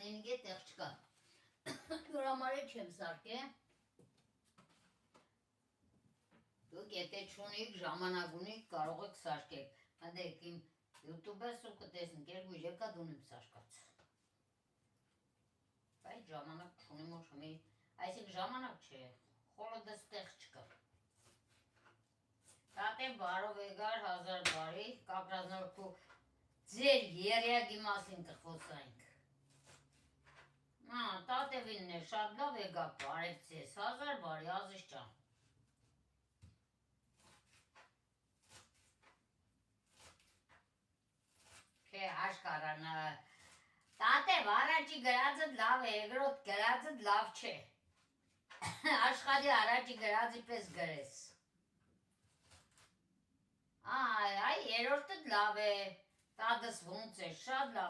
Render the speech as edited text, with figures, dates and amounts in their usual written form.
Մալինիգե տեղ չկա։ Դուր համար է չեմ սարքե։ Դուք եթե չունիք, ժամանակ ունիք, կարող եք սարքեք։ Հանդեք իմ YouTube-ս ու կտեսնեք, երկու եկա դուն եմ սարքած։ Բայց ժամանակ չունիմ ոչ մի, այսինքն ժամանակ չէ, խորոդս տեղ չկա։ Տատե բարով եկար 1000 բարի, կապրազնորքու ձեր երյագի մասին կխոսայինք։ Տատևինն է, շատ լավ եկակ բարև ձեզ, 1000 բարի, ազիզ ճան։ Չէ, աշկարան, տատև առաջի գրածդ լավ է, երկրորդ գրածդ լավ չէ։ Աշխարհի առաջի գրածի պես գրես։ Այ երրորդդ լավ է, տատս ոնց է, շատ լավ։